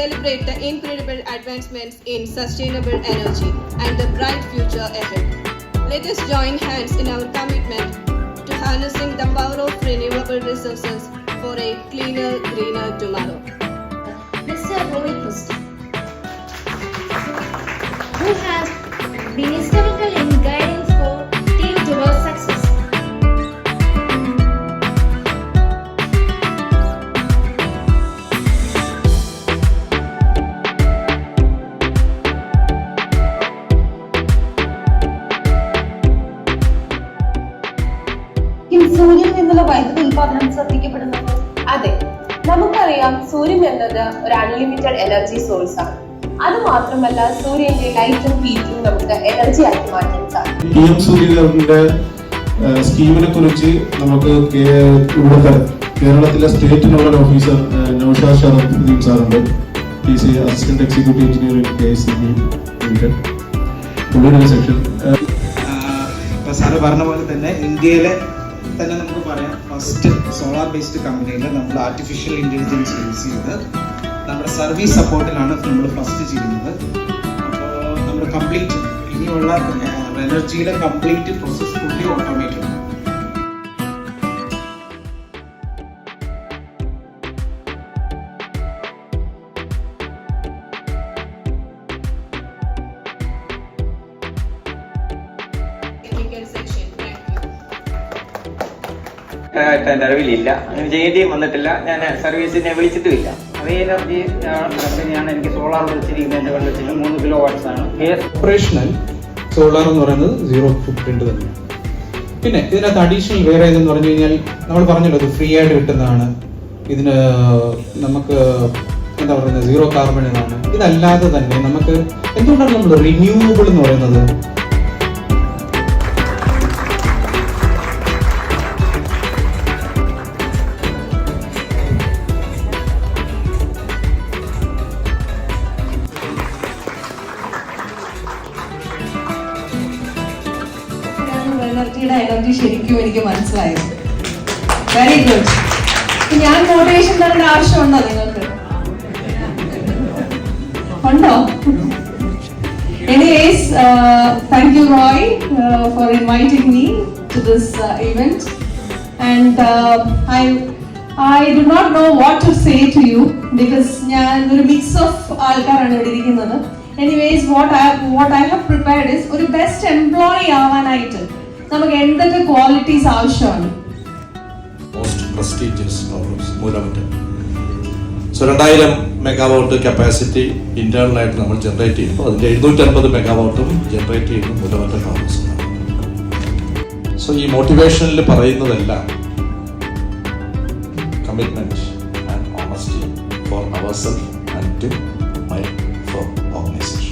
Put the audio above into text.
celebrate the incredible advancements in sustainable energy and the bright future ahead. Let us join hands in our commitment to harnessing the power of renewable resources for a cleaner, greener tomorrow. Mr. Rohit Musti, who has been instrumental in guiding for team towards success. സൂര്യനിൽ നിന്നുള്ള വൈദ്യുതി ഉൽപാദനം ശ്രദ്ധിക്കപ്പെടുന്നത്? അതെ, നമുക്കറിയാം സൂര്യൻ എന്നത് ഒരു unlimited energy source ആണ്. അത് മാത്രമല്ല, സൂര്യന്റെ ലൈറ്റും ഹീറ്റും നമുക്ക് എനർജി ആക്കി മാറ്റാൻ സാധിക്കും. PM സൂര്യന്റെ സ്കീമിനെ കുറിച്ച് നമുക്ക് ഇവിടുത്തെ കേരളത്തിലെ state nodal officer Naushad Sharafuddin സാറുണ്ട്. Assistant executive engineer KSEB limited. പുള്ളിയുടെ സെക്ഷൻ സാറ് പറഞ്ഞ പോലെ തന്നെ ഇന്ത്യയിലെ തന്നെ നമുക്ക് പറയാം ഫസ്റ്റ് സോളാർ ബേസ്ഡ് കമ്പനിയിൽ നമ്മൾ ആർട്ടിഫിഷ്യൽ ഇൻ്റലിജൻസ് യൂസ് ചെയ്ത് നമ്മുടെ സർവീസ് സപ്പോർട്ടിലാണ് നമ്മൾ ഫസ്റ്റ് ചെയ്യുന്നത്. അപ്പോൾ നമ്മുടെ കംപ്ലീറ്റ് ഇനിയുള്ള എനർജിയുടെ കംപ്ലീറ്റ് പ്രോസസ് ഫുള്ളി ഓട്ടോമേറ്റഡ്. എൻ്റെ അറിവിലില്ല, അങ്ങനെ ചെയ്യേണ്ടിയും വന്നിട്ടില്ല. ഞാൻ സർവീസിനെ വിളിച്ചിട്ടുമില്ല. അതേ എനർജി കമ്പനിയാണ് എനിക്ക് സോളാർ വെച്ചിരിക്കുന്നത്. എൻ്റെ വെള്ളത്തിൽ 3 kW ആണ്. ഓപ്പറേഷണൽ സോളാർ എന്ന് പറയുന്നത് 0 ഫുട്പ്രിന്റ് തന്നെയാണ്. പിന്നെ ഇതിനകത്ത് അഡീഷണൽ വേറെ ഇതെന്ന് പറഞ്ഞു കഴിഞ്ഞാൽ നമ്മൾ പറഞ്ഞല്ലോ ഇത് ഫ്രീ ആയിട്ട് കിട്ടുന്നതാണ്. ഇതിന് നമുക്ക് എന്താ പറയുന്നത് 0 കാർബൺ എന്നാണ്. ഇതല്ലാതെ തന്നെ നമുക്ക് എന്തുകൊണ്ടാണ് നമ്മൾ റിന്യൂവബിൾ എന്ന് പറയുന്നത്? എനർജിയുടെ എനർജി ശരിക്കും എനിക്ക് മനസ്സിലായത്. Very good. ഞാൻ മോട്ടിവേഷൻ തരേണ്ട ആവശ്യമുണ്ടോ നിങ്ങൾക്ക്? ഉണ്ടോ? Anyways, thank you Roy for inviting me to this event, and I do not know what to say to you because ഞാൻ ഒരു മിക്സ് ഓഫ് ആൾക്കാരാണ് ഇവിടെ ഇരിക്കുന്നത്. Anyways, what I have prepared is ഒരു ബെസ്റ്റ് എംപ്ലോയി ആവാനായിട്ട് നമുക്ക് എന്തൊക്കെ qualities ആവശ്യമാണ്? Most prestigious problems Moolamattom. So 2000 megawatt capacity ഇന്റേണലായിട്ട് നമ്മൾ ജനറേറ്റ് ചെയ്യുമ്പോൾ അതിൻ്റെ 750 മെഗാവാട്ടും ജനറേറ്റ് ചെയ്യുന്ന മൂലമറ്റം പ്രോബ്ലംസ് ആണ്. സോ ഈ മോട്ടിവേഷനിൽ പറയുന്നതെല്ലാം commitment and honesty for our self and to my for organisation.